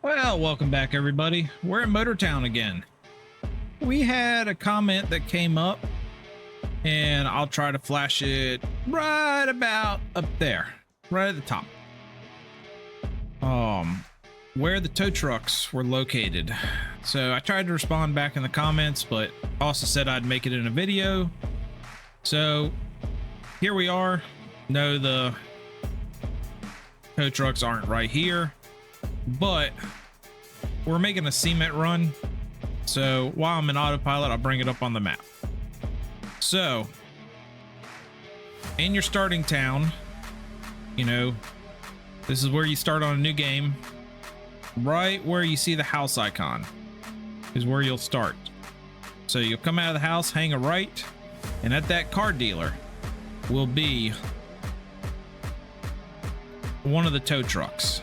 Well, welcome back everybody. We're in Motortown again. We had a comment that came up and I'll try to flash it right about up there, right at the top. Where the tow trucks were located. So I tried to respond back in the comments, but also said I'd make it in a video. So here we are. No, the tow trucks aren't right here, but we're making a cement run. So while I'm in autopilot, I'll bring it up on the map. So in your starting town, you know, this is where you start on a new game. Right where you see the house icon is where you'll start. So you'll come out of the house, hang a right, and at that car dealer will be one of the tow trucks.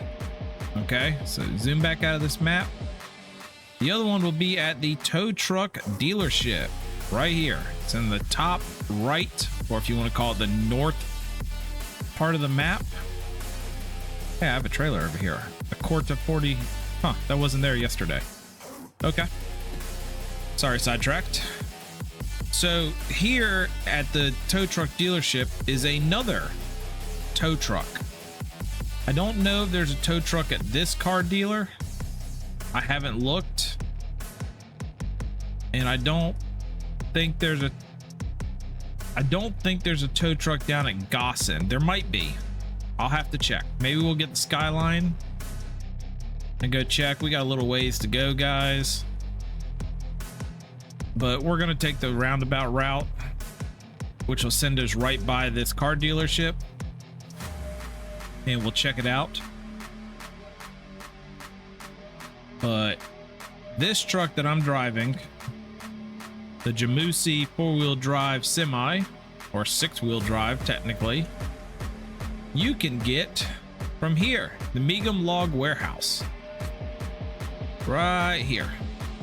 Okay, so zoom back out of this map. The other one will be at the tow truck dealership right here. It's in the top right, or if you want to call it the north part of the map. Hey, I have a trailer over here. A Corta 40. Huh, that wasn't there yesterday. Okay. Sorry, sidetracked. So here at the tow truck dealership is another tow truck. I don't know if there's a tow truck at this car dealer. I haven't looked. And I don't think there's a tow truck down at Goshen. There might be. I'll have to check. Maybe we'll get the Skyline and go check. We got a little ways to go, guys. But we're going to take the roundabout route, which will send us right by this car dealership. And we'll check it out. But this truck that I'm driving, the Jamusi 4-wheel drive semi, or 6-wheel drive technically, you can get from here, the Megum Log Warehouse. Right here.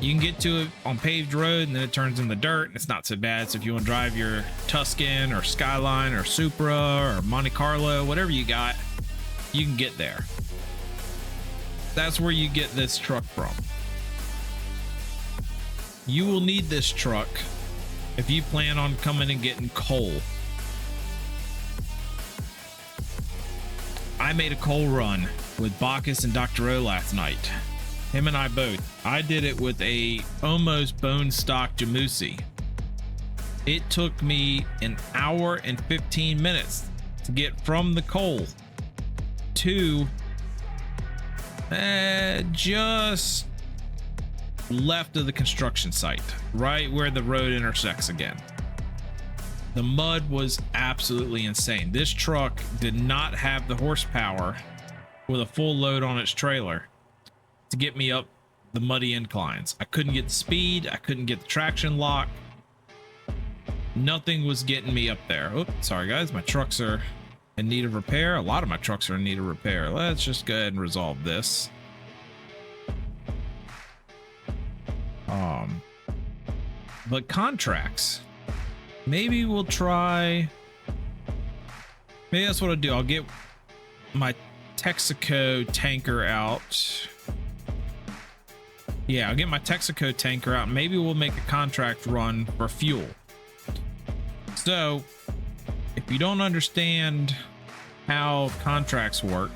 You can get to it on paved road and then it turns in the dirt and it's not so bad. So if you want to drive your Tuscan or Skyline or Supra or Monte Carlo, whatever you got, you can get there. That's where you get this truck from. You will need this truck if you plan on coming and getting coal. I made a coal run with Bacchus and Dr. O last night. Him and I both. I did it with a almost bone stock Jamusi. It took me an hour and 15 minutes to get from the coal to just left of the construction site, right where the road intersects again. The mud was absolutely insane. This truck did not have the horsepower with a full load on its trailer to get me up the muddy inclines. I couldn't get the speed. I couldn't get the traction lock. Nothing was getting me up there. Oh, sorry guys, my trucks are in need of repair. A lot of my trucks are in need of repair. Let's just go ahead and resolve this. But contracts, maybe we'll try. Maybe that's what I'll do. I'll get my Texaco tanker out. Yeah, I'll get my Texaco tanker out. Maybe we'll make a contract run for fuel. So if you don't understand how contracts work,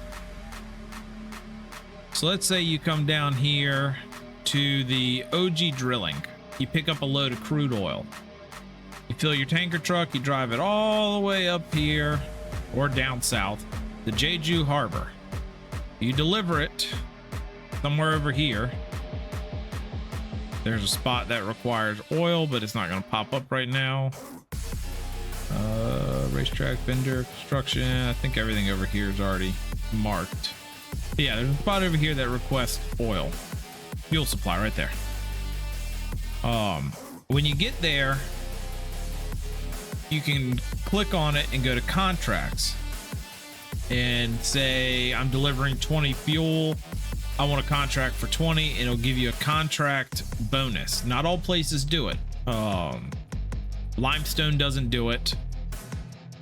so let's say you come down here to the OG drilling, you pick up a load of crude oil, you fill your tanker truck, you drive it all the way up here or down south to Jeju Harbor, you deliver it somewhere over here. There's a spot that requires oil, but it's not going to pop up right now. Racetrack, vendor, construction. I think everything over here is already marked. Yeah, there's a spot over here that requests oil. Fuel supply right there. When you get there, you can click on it and go to contracts and say, I'm delivering 20 fuel. I want a contract for 20, and it'll give you a contract bonus. Not all places do it. Limestone doesn't do it.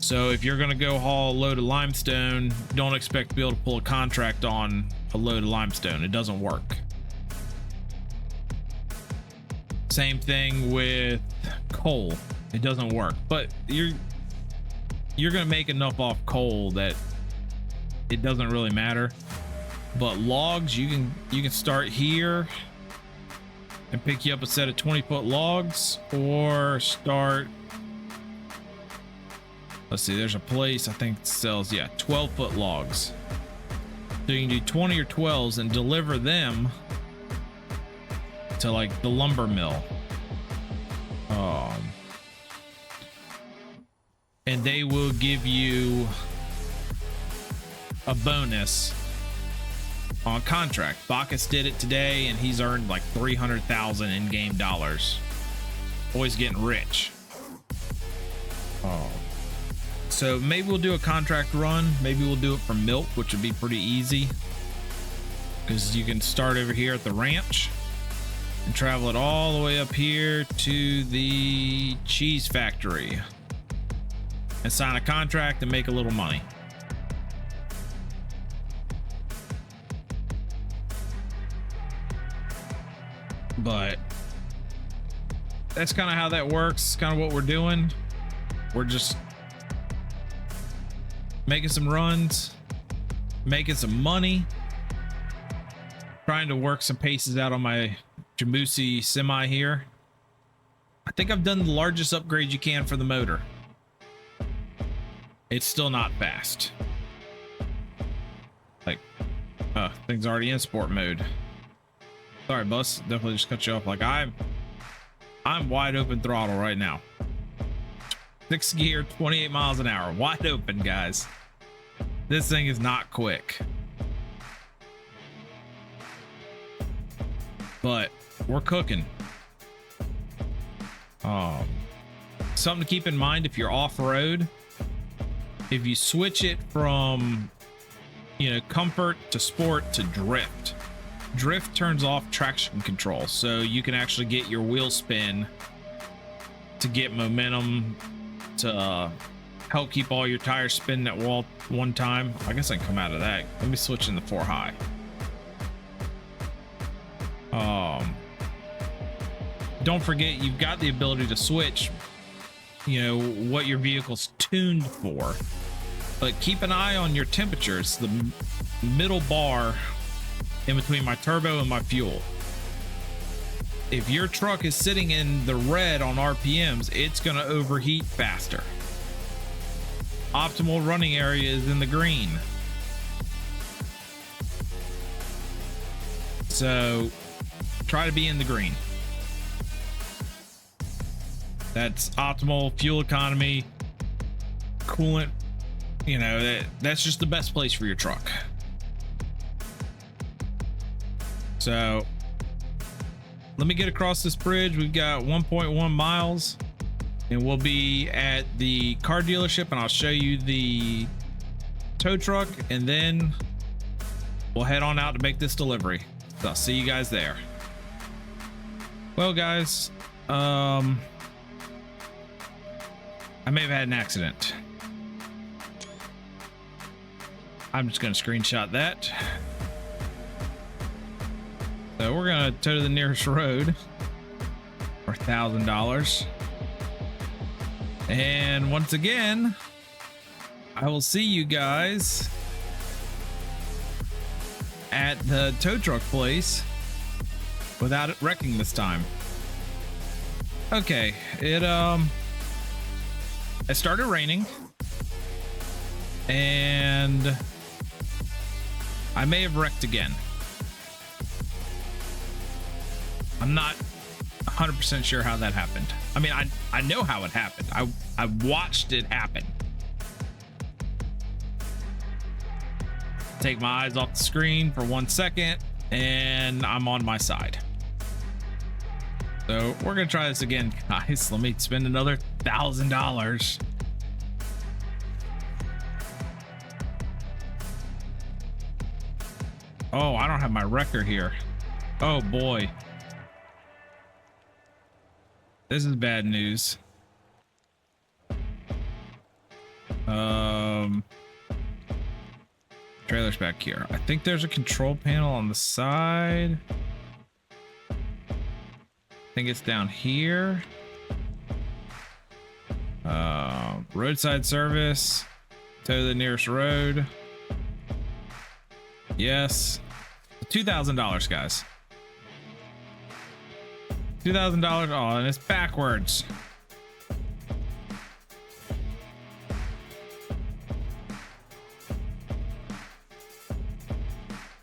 So if you're going to go haul a load of limestone, don't expect to be able to pull a contract on a load of limestone. It doesn't work. Same thing with coal. It doesn't work, but you're going to make enough off coal that it doesn't really matter. But logs, you can start here and pick you up a set of 20-foot logs, or start, let's see, there's a place I think sells, yeah, 12-foot logs. So you can do 20 or 12s and deliver them to like the lumber mill. And they will give you a bonus on contract. Bacchus did it today and he's earned like 300,000 in-game dollars. Boy's getting rich. So maybe we'll do a contract run. Maybe we'll do it for milk, which would be pretty easy, because you can start over here at the ranch and travel it all the way up here to the cheese factory and sign a contract and make a little money. But that's kind of how that works. Kind of what we're doing. We're just making some runs, making some money, trying to work some paces out on my Jamusi semi here. I think I've done the largest upgrade you can for the motor. It's still not fast. Like, thing's already in sport mode. Sorry, bus. Definitely just cut you off. Like, I'm wide open throttle right now. 6 gear, 28 miles an hour. Wide open, guys. This thing is not quick. But we're cooking. Something to keep in mind if you're off-road. If you switch it from, you know, comfort to sport to drift. Drift turns off traction control, so you can actually get your wheel spin to get momentum to help keep all your tires spinning at one time. I guess I can come out of that. Let me switch in the 4 high. Don't forget, you've got the ability to switch, you know, what your vehicle's tuned for, but keep an eye on your temperatures. The middle bar in between my turbo and my fuel. If your truck is sitting in the red on RPMs, it's going to overheat faster. Optimal running area is in the green. So try to be in the green. That's optimal fuel economy, coolant, you know, that's just the best place for your truck. So let me get across this bridge. We've got 1.1 miles and we'll be at the car dealership, and I'll show you the tow truck, and then we'll head on out to make this delivery. So I'll see you guys there. Well, guys, I may have had an accident. I'm just going to screenshot that. So we're going to tow to the nearest road for $1,000. And once again, I will see you guys at the tow truck place without it wrecking this time. Okay, it started raining and I may have wrecked again. I'm not 100% sure how that happened. I mean, I know how it happened. I watched it happen. Take my eyes off the screen for 1 second and I'm on my side. So we're gonna try this again, guys. Let me spend another $1,000. Oh, I don't have my wrecker here. Oh boy. This is bad news. Trailer's back here. I think there's a control panel on the side. I think it's down here. Roadside service. To the nearest road. Yes. $2,000, guys. $2,000. Oh, and it's backwards.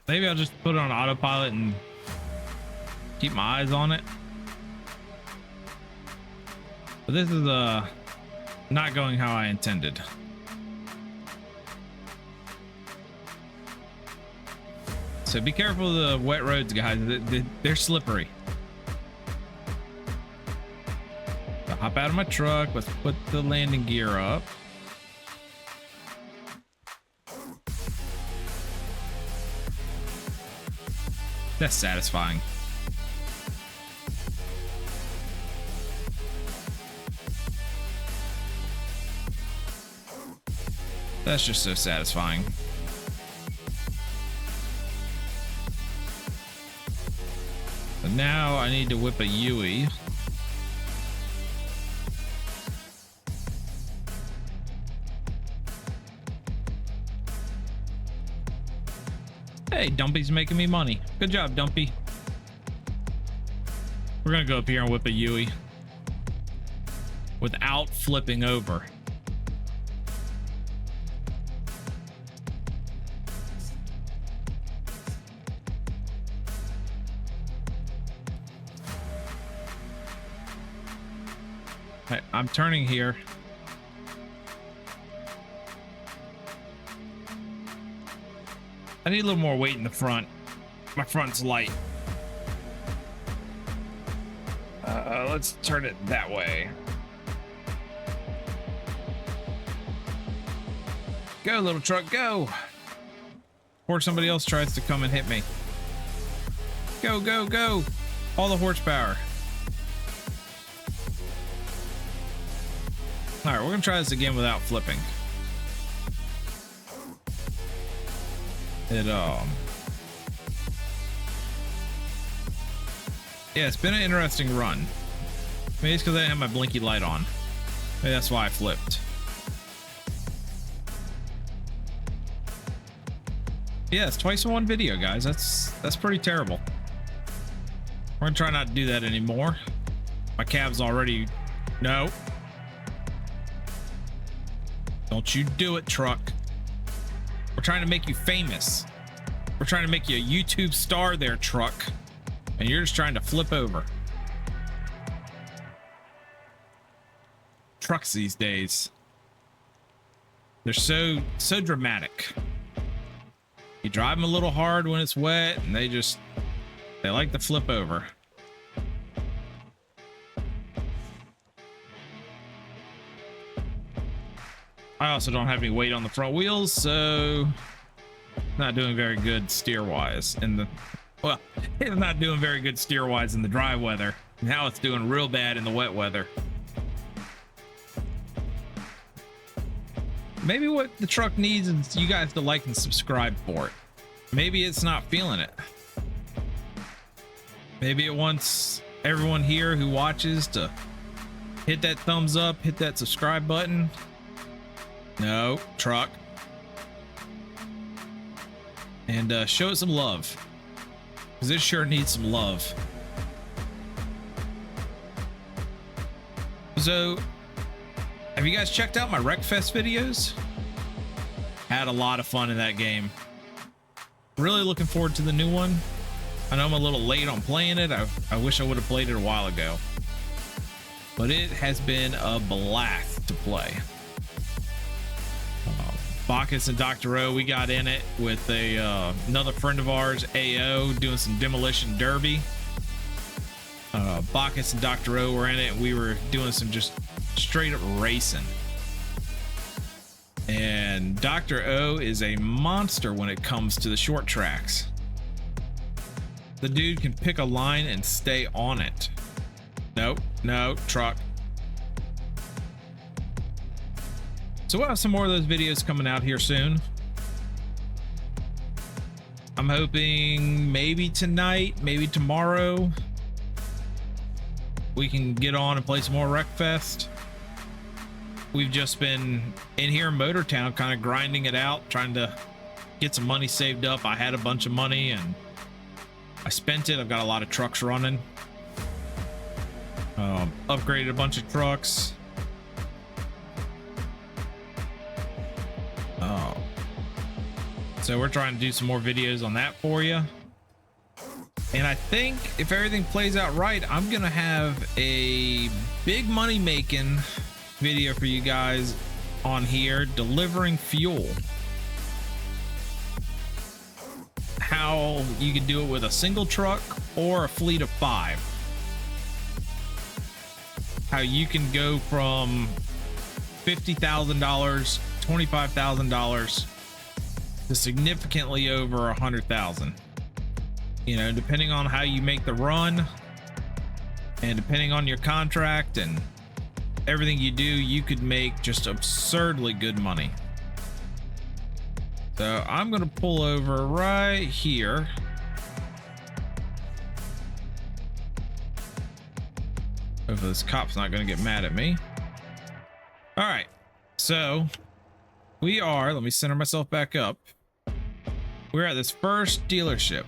Maybe I'll just put it on autopilot and keep my eyes on it. But this is not going how I intended. So be careful of the wet roads, guys. They're slippery. So hop out of my truck. Let's put the landing gear up. That's satisfying. That's just so satisfying. But now I need to whip a Yui. Hey, Dumpy's making me money. Good job, Dumpy. We're gonna go up here and whip a Yui without flipping over. I'm turning here. I need a little more weight in the front. My front's light. Let's turn it that way. Go, little truck, go. Before somebody else tries to come and hit me. Go, go, go. All the horsepower. All right, we're gonna try this again without flipping. Yeah, it's been an interesting run. Maybe it's because I didn't have my blinky light on. Maybe that's why I flipped. Yeah, it's twice in one video, guys. That's pretty terrible. We're gonna try not to do that anymore. My cab's already... No. Don't you do it, truck. We're trying to make you famous. We're trying to make you a YouTube star there, truck. And you're just trying to flip over. Trucks these days. They're so dramatic. You drive them a little hard when it's wet and they like to flip over. I also don't have any weight on the front wheels, so not doing very good steer-wise well, it's not doing very good steer-wise in the dry weather. Now it's doing real bad in the wet weather. Maybe what the truck needs is you guys to like and subscribe for it. Maybe it's not feeling it. Maybe it wants everyone here who watches to hit that thumbs up, hit that subscribe button. No, truck. And show it some love. Because it sure needs some love. So, have you guys checked out my Wreckfest videos? Had a lot of fun in that game. Really looking forward to the new one. I know I'm a little late on playing it. I wish I would have played it a while ago. But it has been a blast to play. Bacchus and Dr. O, we got in it with another friend of ours, AO, doing some demolition derby. Bacchus and Dr. O were in it. We were doing some just straight up racing. And Dr. O is a monster when it comes to the short tracks. The dude can pick a line and stay on it. Nope, no, truck. So we'll have some more of those videos coming out here soon. I'm hoping maybe tonight, maybe tomorrow, we can get on and play some more Wreckfest. We've just been in here in Motortown kind of grinding it out, trying to get some money saved up. I had a bunch of money and I spent it. I've got a lot of trucks running. Upgraded a bunch of trucks. So we're trying to do some more videos on that for you. And I think if everything plays out right, I'm gonna have a big money making video for you guys on here, delivering fuel. How you can do it with a single truck or a fleet of 5. How you can go from $50,000, $25,000 to significantly over 100,000. You know, depending on how you make the run and depending on your contract and everything you do, you could make just absurdly good money. So I'm gonna pull over right here. Hopefully this cop's not gonna get mad at me. All right, so we are, let me center myself back up. We're at this first dealership.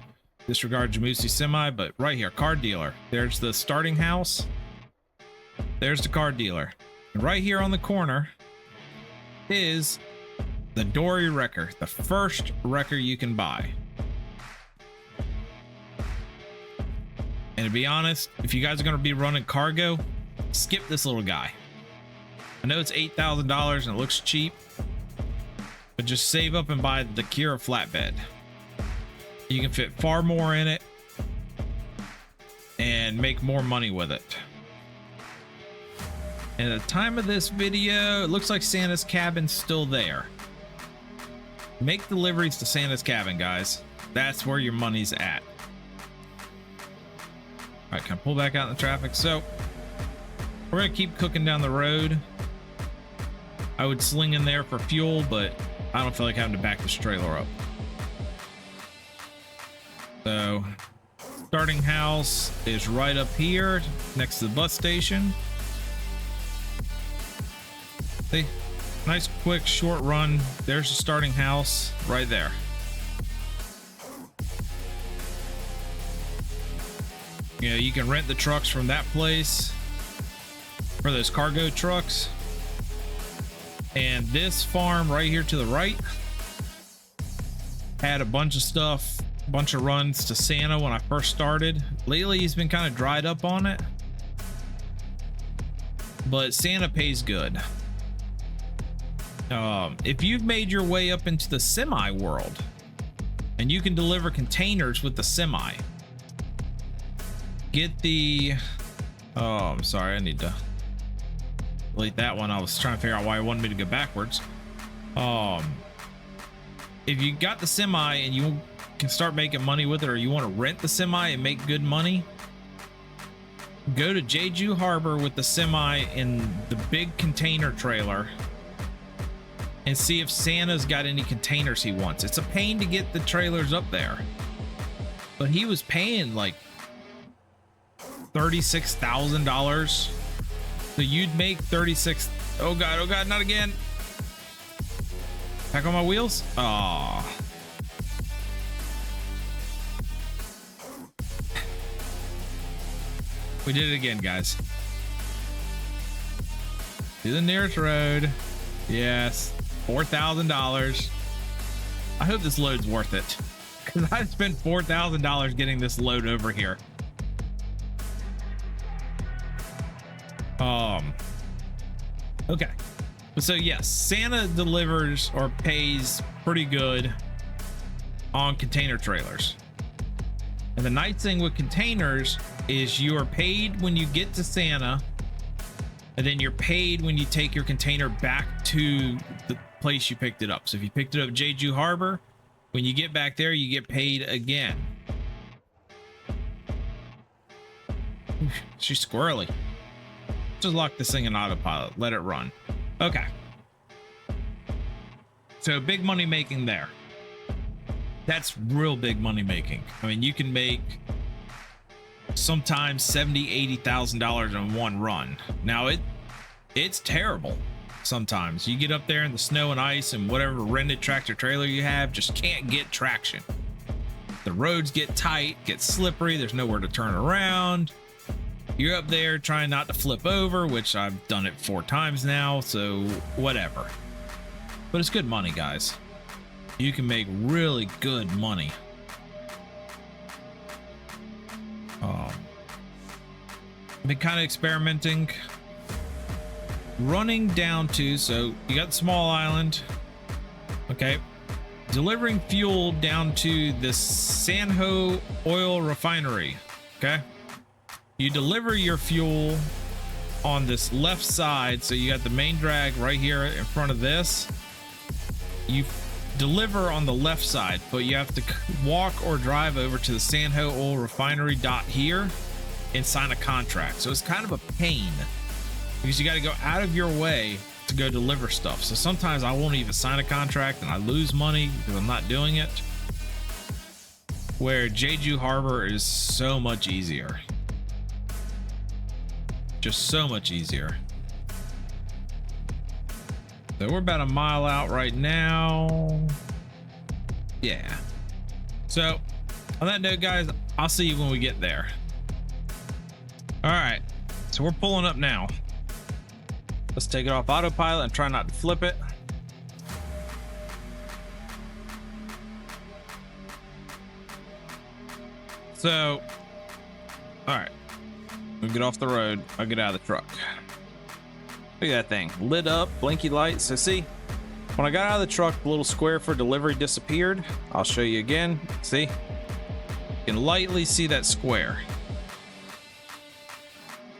Disregard Jamusi Semi, but right here, car dealer. There's the starting house. There's the car dealer. And right here on the corner is the Dory wrecker, the first wrecker you can buy. And to be honest, if you guys are going to be running cargo, skip this little guy. I know it's $8,000 and it looks cheap, but just save up and buy the Kira flatbed. You can fit far more in it and make more money with it. And at the time of this video, it looks like Santa's cabin's still there. Make deliveries to Santa's cabin, guys. That's where your money's at. All right, can I pull back out in the traffic? So we're gonna keep cooking down the road. I would sling in there for fuel, but I don't feel like having to back this trailer up. So starting house is right up here next to the bus station. See, nice quick short run. There's the starting house right there. You know, you can rent the trucks from that place for those cargo trucks. And this farm right here to the right had a bunch of stuff, a bunch of runs to Santa when I first started. Lately, he's been kind of dried up on it, but Santa pays good. If you've made your way up into the semi world and you can deliver containers with the semi, get the, oh, I'm sorry, I need to delete that one. I was trying to figure out why it wanted me to go backwards. If you got the semi and you can start making money with it, or you want to rent the semi and make good money, go to Jeju Harbor with the semi in the big container trailer and see if Santa's got any containers he wants. It's a pain to get the trailers up there, but he was paying like $36,000. So you'd make 36. Oh God, not again. Back on my wheels. Oh. We did it again, guys. To the nearest road. Yes. $4,000. I hope this load's worth it, because I spent $4,000 getting this load over here. Okay. So yes, Santa delivers or pays pretty good on container trailers. And the nice thing with containers is you are paid when you get to Santa, and then you're paid when you take your container back to the place you picked it up. So if you picked it up at Jeju Harbor, when you get back there, you get paid again. She's squirrely. Just lock this thing in autopilot. Let it run. Okay. So big money making there. That's real big money making. I mean, you can make sometimes $70,000-$80,000 in one run. Now it's terrible. Sometimes you get up there in the snow and ice and whatever rented tractor trailer you have just can't get traction. The roads get tight, get slippery, there's nowhere to turn around. You're up there trying not to flip over, which I've done it 4 times now, so whatever. But it's good money, guys. You can make really good money. I've been kind of experimenting, running down to, so you got the small island, okay, delivering fuel down to the San Ho oil refinery. Okay, you deliver your fuel on this left side, so you got the main drag right here in front of this. You deliver on the left side, but you have to walk or drive over to the San Ho oil refinery dot here and sign a contract. So it's kind of a pain because you got to go out of your way to go deliver stuff. So sometimes I won't even sign a contract and I lose money because I'm not doing it. Where Jeju Harbor is so much easier. Just so much easier. So we're about a mile out right now. Yeah. So on that note, guys, I'll see you when we get there. All right. So we're pulling up now. Let's take it off autopilot and try not to flip it. So, all right. We'll get off the road. I'll get out of the truck. Look at that thing, lit up, blinky lights. So see, when I got out of the truck, the little square for delivery disappeared. I'll show you again. See, you can lightly see that square.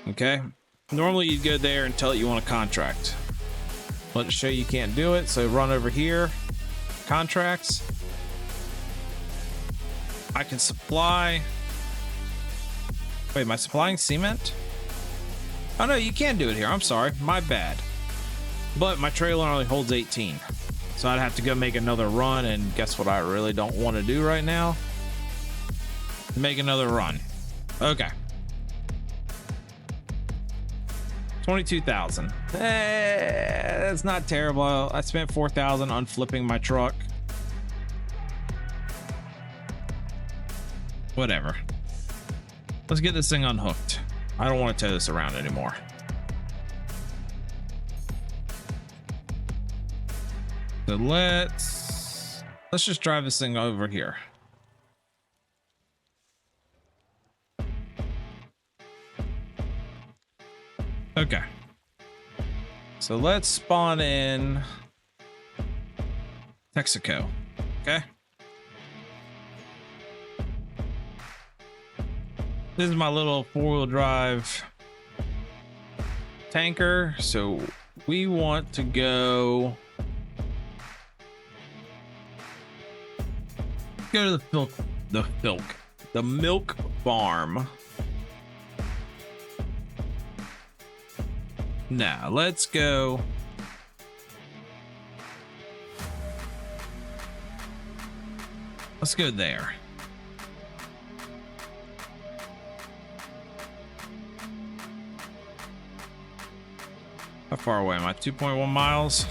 Okay, normally you'd go there and tell it you want a contract. Let it show you can't do it, so run over here, contracts. I can supply. Wait, am I supplying cement? Oh no, you can do it here. I'm sorry, my bad. But my trailer only holds 18. So I'd have to go make another run, and guess what I really don't want to do right now? Make another run. Okay. 22,000. That's not terrible. I spent 4,000 on flipping my truck. Whatever. Let's get this thing unhooked. I don't want to tow this around anymore. So let's just drive this thing over here. Okay. So let's spawn in Texaco. Okay. This is my little 4-wheel drive tanker. So we want to go to the milk farm. Now let's go. Let's go there. How far away am I? 2.1 miles.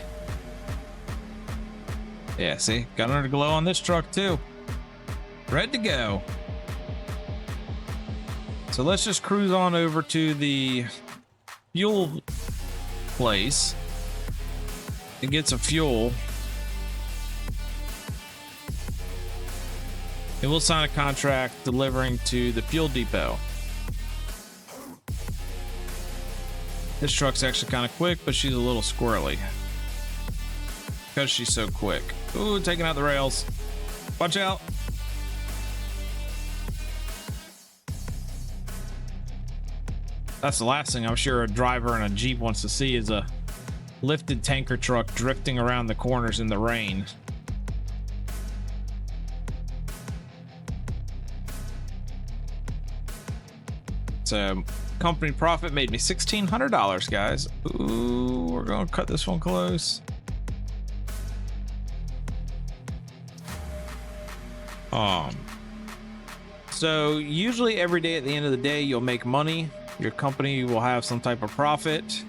Yeah, see, got another glow on this truck too. Ready to go. So let's just cruise on over to the fuel place and get some fuel. And we'll sign a contract delivering to the fuel depot. This truck's actually kind of quick, but she's a little squirrely because she's so quick. Ooh, taking out the rails. Watch out. That's the last thing I'm sure a driver in a Jeep wants to see is a lifted tanker truck drifting around the corners in the rain. So company profit made me $1,600, guys. Ooh, we're gonna cut this one close. So usually every day at the end of the day, you'll make money. Your company will have some type of profit.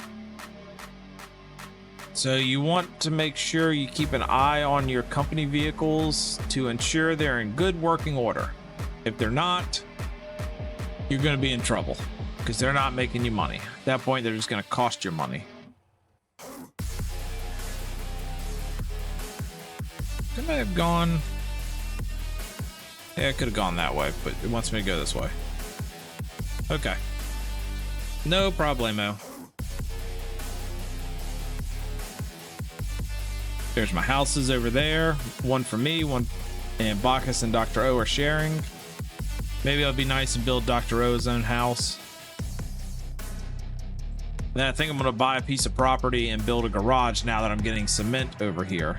So you want to make sure you keep an eye on your company vehicles to ensure they're in good working order. If they're not, you're going to be in trouble because they're not making you money. At that point, they're just going to cost you money. Could I have gone? Yeah, I could have gone that way, but it wants me to go this way. Okay. No problemo. There's my houses over there. One for me, one, and Bacchus and Dr. O are sharing. Maybe it'll be nice to build Dr. O's own house. Then I think I'm gonna buy a piece of property and build a garage now that I'm getting cement over here.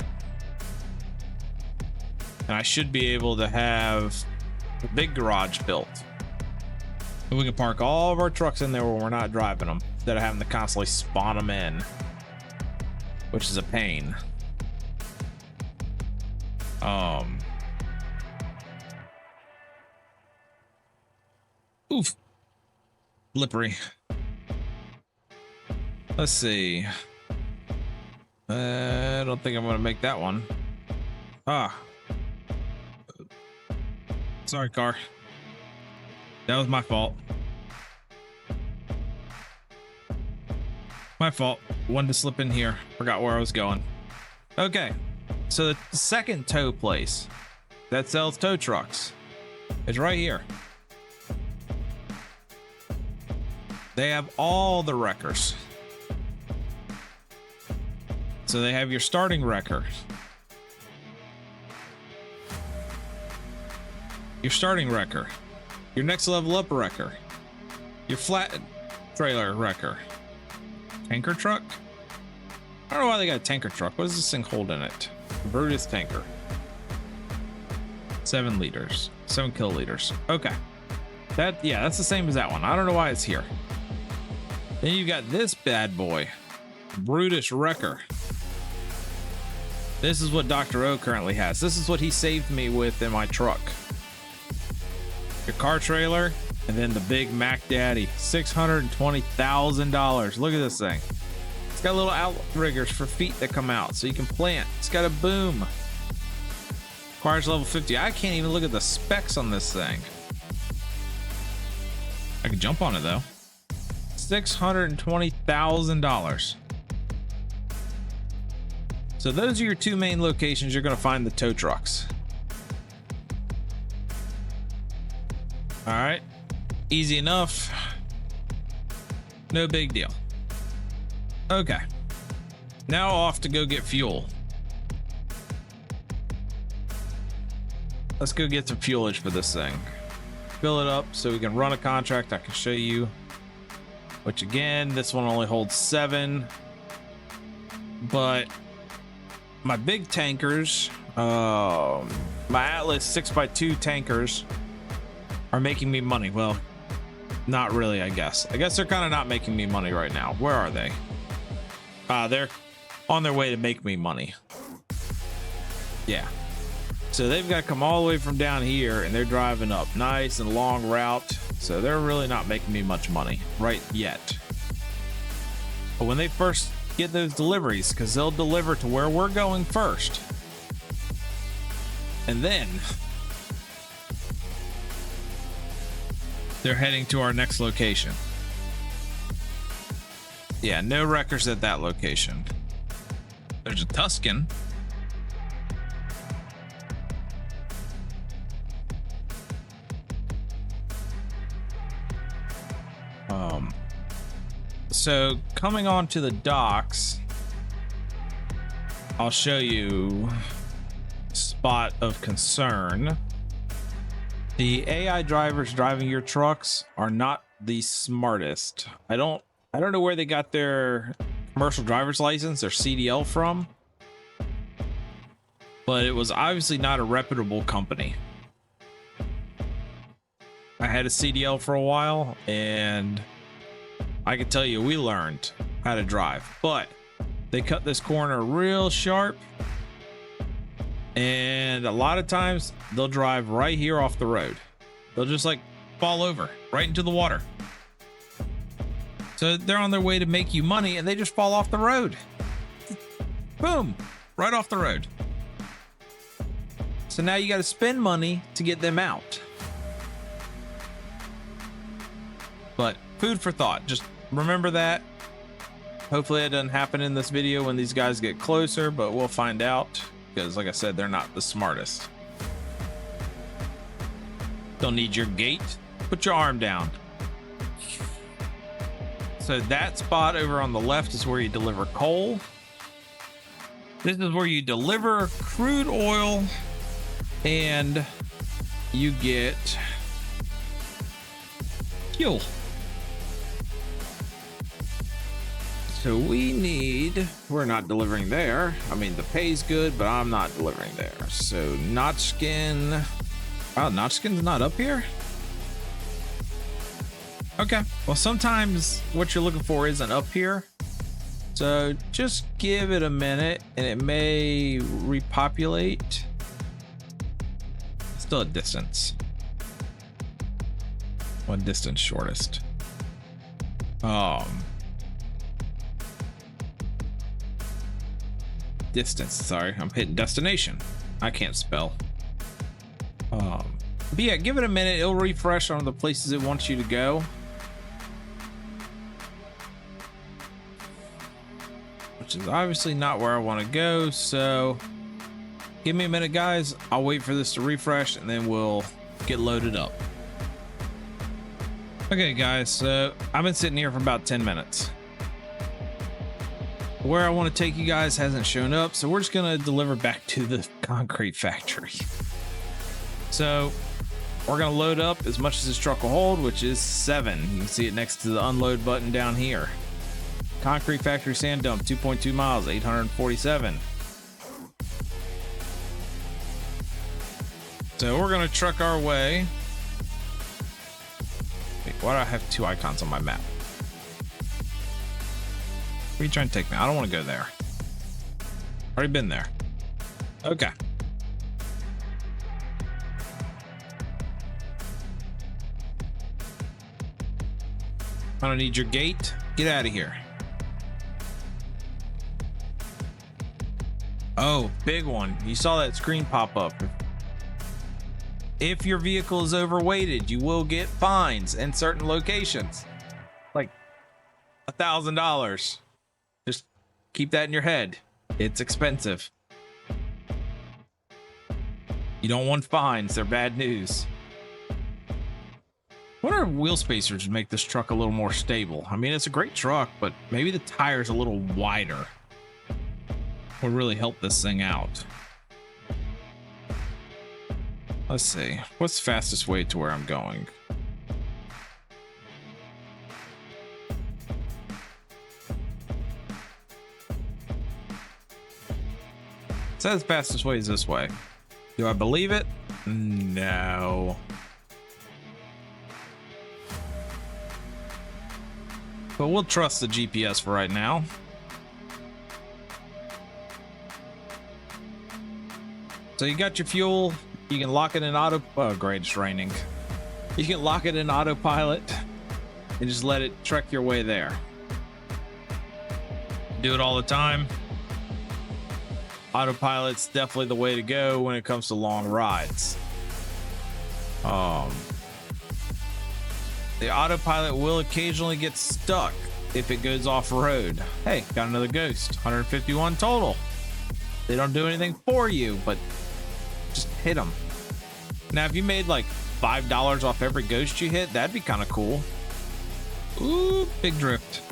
And I should be able to have a big garage built. And we can park all of our trucks in there when we're not driving them, instead of having to constantly spawn them in, which is a pain. Oof. Slippery. Let's see. I don't think I'm gonna make that one. Ah. Sorry, car. That was my fault. My fault. Wanted to slip in here. Forgot where I was going. Okay. So the second tow place that sells tow trucks is right here. They have all the wreckers. So they have your starting wrecker, your starting wrecker, your next level up wrecker, your flat trailer wrecker, tanker truck. I don't know why they got a tanker truck. What does this thing hold in it? Brutus tanker. 7 liters, 7 kiloliters. Okay. That, yeah, that's the same as that one. I don't know why it's here. Then you got this bad boy, Brutus wrecker. This is what Dr. O currently has. This is what he saved me with in my truck. Your car trailer, and then the big Mac Daddy, $620,000. Look at this thing. It's got little outriggers for feet that come out so you can plant. It's got a boom. Requires level 50. I can't even look at the specs on this thing. I can jump on it though. $620,000. So those are your 2 main locations you're going to find the tow trucks. All right, easy enough. No big deal. Okay, now off to go get fuel. Let's go get some fuelage for this thing. Fill it up so we can run a contract. I can show you, which again, this one only holds 7, but my big tankers, my Atlas 6x2 tankers are making me money. Well, not really, I guess. I guess they're kind of not making me money right now. Where are they? They're on their way to make me money. Yeah. So they've got to come all the way from down here and they're driving up. Nice and long route. So they're really not making me much money right yet. But when they first get those deliveries, because they'll deliver to where we're going first, and then they're heading to our next location. Yeah, no wreckers at that location. There's a Tuscan. So coming on to the docks, I'll show you spot of concern. The AI drivers driving your trucks are not the smartest. I don't know where they got their commercial driver's license or CDL from, but it was obviously not a reputable company. I had a CDL for a while and I can tell you we learned how to drive, but they cut this corner real sharp And a lot of times they'll drive right here off the road. They'll just like fall over right into the water. So they're on their way to make you money and they just fall off the road. Boom, right off the road. So now you got to spend money to get them out. But food for thought, just remember that. Hopefully it doesn't happen in this video when these guys get closer, but we'll find out because like I said, they're not the smartest. Don't need your gate. Put your arm down. So that spot over on the left is where you deliver coal. This is where you deliver crude oil and you get fuel. So we're not delivering there. I mean, the pay's good, but I'm not delivering there. So Notchkin, wow, Notchkin's not up here? Okay, well, sometimes what you're looking for isn't up here. So just give it a minute and it may repopulate. Still a distance. What distance shortest? Distance, sorry, I'm hitting destination. I can't spell. But yeah, give it a minute, it'll refresh on the places it wants you to go. Which is obviously not where I want to go, so give me a minute, guys. I'll wait for this to refresh and then we'll get loaded up. Okay, guys, so I've been sitting here for about 10 minutes. Where I want to take you guys hasn't shown up, so we're just gonna deliver back to the concrete factory. So we're gonna load up as much as this truck will hold, which is 7. You can see it next to the unload button down here. Concrete factory sand dump, 2.2 miles, 847. So we're gonna truck our way. Wait, why do I have 2 icons on my map? Where are you trying to take me? I don't want to go there. Already been there. Okay. I don't need your gate. Get out of here. Oh, big one. You saw that screen pop up. If your vehicle is overweighted, you will get fines in certain locations. Like $1,000. Just keep that in your head. It's expensive. You don't want fines. They're bad news. What are wheel spacers to make this truck a little more stable? I mean, it's a great truck, but maybe the tire's a little wider would really help this thing out. Let's see. What's the fastest way to where I'm going? It says fastest way is this way. Do I believe it? No. But we'll trust the GPS for right now. So you got your fuel. You can lock it in auto. Oh, great, it's raining. You can lock it in autopilot and just let it trek your way there. Do it all the time. Autopilot's definitely the way to go when it comes to long rides. The autopilot will occasionally get stuck if it goes off road. Hey, got another ghost. 151 total. They don't do anything for you, but just hit them. Now, if you made like $5 off every ghost you hit, that'd be kind of cool. Ooh, big drift.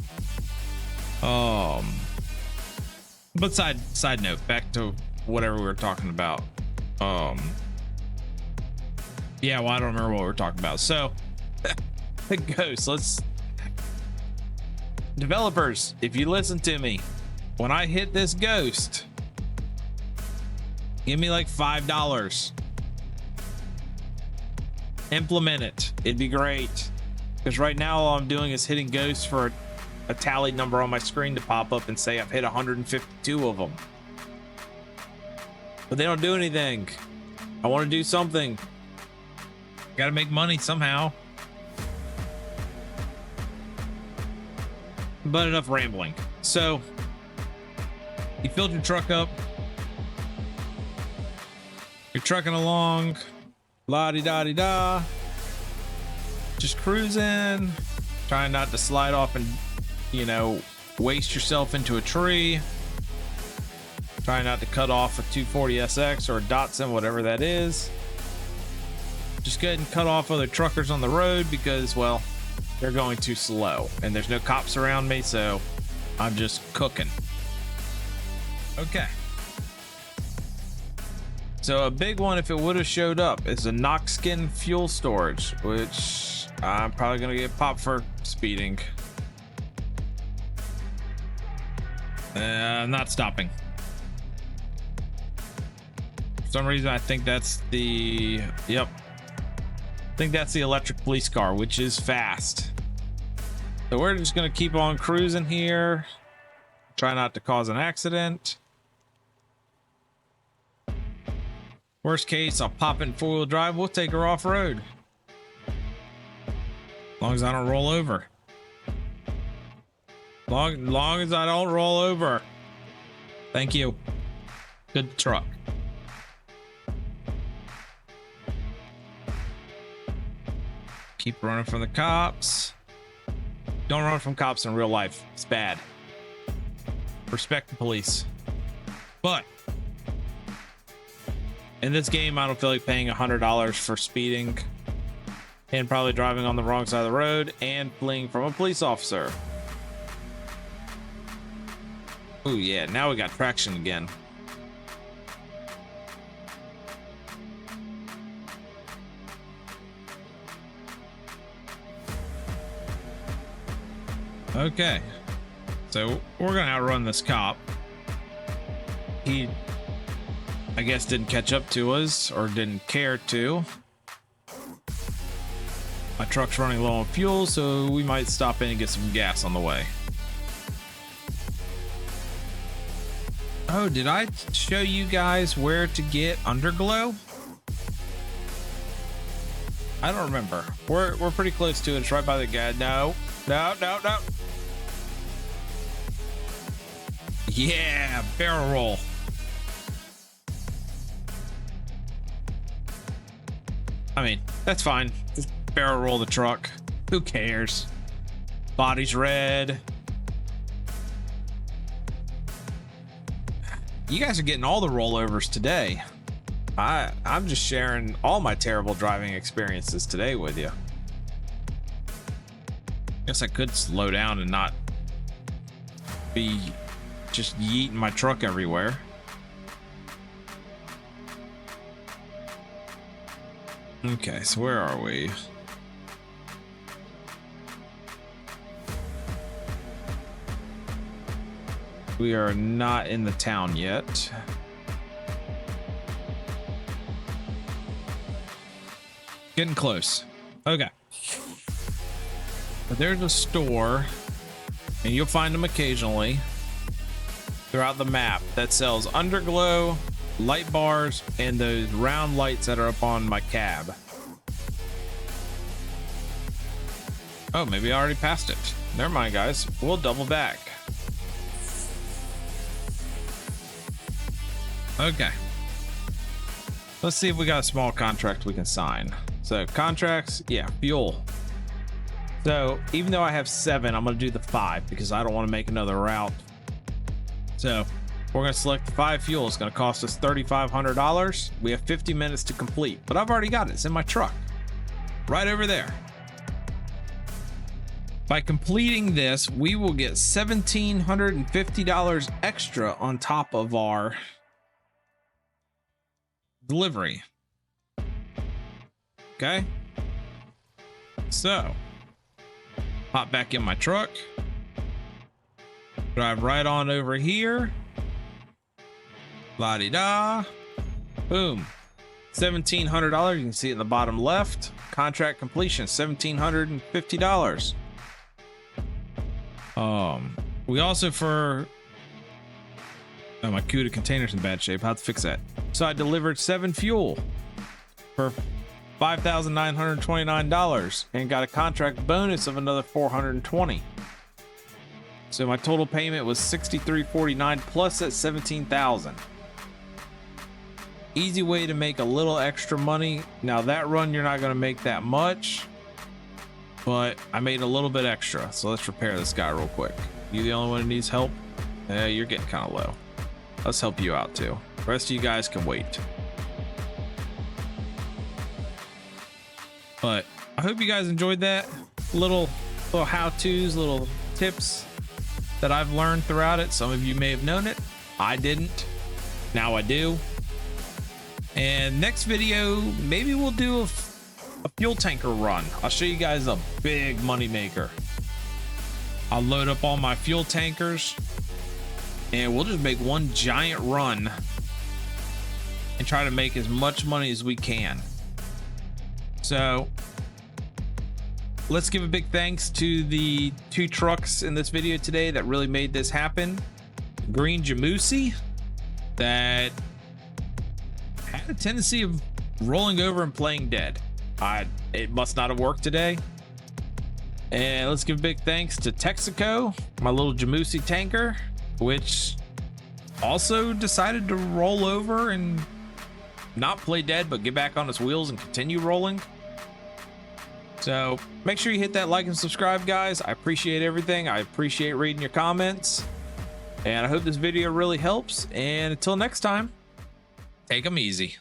But side note, back to whatever we were talking about. Yeah, well, I don't remember what we were talking about. So, ghosts, developers, if you listen to me, when I hit this ghost, give me like $5. Implement it. It'd be great. Because right now all I'm doing is hitting ghosts for a tally number on my screen to pop up and say I've hit 152 of them. but they don't do anything. I want to do something. Got to make money somehow. But enough rambling. So you filled your truck up. You're trucking along. La-di-da-di-da. Just cruising. Trying not to slide off and, you know, waste yourself into a tree. Trying not to cut off a 240SX or a Datsun, whatever that is. Just go ahead and cut off other truckers on the road because, well, they're going too slow. And there's no cops around me, so I'm just cooking. Okay. So a big one, if it would have showed up, is a Noxskin fuel storage, which I'm probably going to get popped for speeding. I'm not stopping. For some reason, I think that's the... Yep. I think that's the electric police car, which is fast. So we're just going to keep on cruising here. Try not to cause an accident. Worst case, I'll pop in four-wheel drive. We'll take her off-road. As long as I don't roll over. Long as I don't roll over. Thank you. Good truck. Keep running from the cops. Don't run from cops in real life. It's bad. Respect the police. But in this game, I don't feel like paying $100 for speeding and probably driving on the wrong side of the road and fleeing from a police officer. Oh yeah, now we got traction again. Okay, so we're gonna outrun this cop. He, I guess, didn't catch up to us or didn't care to. My truck's running low on fuel, so we might stop in and get some gas on the way. Oh, did I show you guys where to get underglow? I don't remember. We're pretty close to it. It's right by the guy. No. Yeah, barrel roll. I mean, that's fine. Just barrel roll the truck. Who cares? Body's red. You guys are getting all the rollovers today. I'm just sharing all my terrible driving experiences today with you. Guess I could slow down and not be just yeeting my truck everywhere. Okay, so where are we? We are not in the town yet. Getting close. Okay. But there's a store, and you'll find them occasionally throughout the map that sells underglow, light bars, and those round lights that are up on my cab. Oh, maybe I already passed it. Never mind, guys. We'll double back. Okay. Let's see if we got a small contract we can sign. So contracts, yeah, fuel. So even though I have 7, I'm going to do the 5 because I don't want to make another route. So we're going to select the 5 fuel. It's going to cost us $3,500. We have 50 minutes to complete, but I've already got it. It's in my truck right over there. By completing this, we will get $1,750 extra on top of our delivery. Okay, so hop back in my truck, drive right on over here, la-di-da, boom, $1,700. You can see it in the bottom left. Contract completion, $1,750. We also, for Oh, my CUDA container's in bad shape. I'll have to fix that. So I delivered 7 fuel for $5,929 and got a contract bonus of another $420. So my total payment was $63.49 plus that $17,000. Easy way to make a little extra money. Now that run, you're not going to make that much, but I made a little bit extra. So let's repair this guy real quick. You the only one who needs help? You're getting kind of low. Let's help you out too. The rest of you guys can wait. But I hope you guys enjoyed that. Little how-tos, little tips that I've learned throughout it. Some of you may have known it. I didn't. Now I do. And next video, maybe we'll do a fuel tanker run. I'll show you guys a big money maker. I'll load up all my fuel tankers and we'll just make one giant run and try to make as much money as we can. So let's give a big thanks to the 2 trucks in this video today that really made this happen. Green Jamusi that had a tendency of rolling over and playing dead. It must not have worked today. And let's give a big thanks to Texaco, my little Jamusi tanker, which also decided to roll over and not play dead, but get back on its wheels and continue rolling. So make sure you hit that like and subscribe, guys. I appreciate everything. I appreciate reading your comments, and I hope this video really helps. And until next time, take them easy.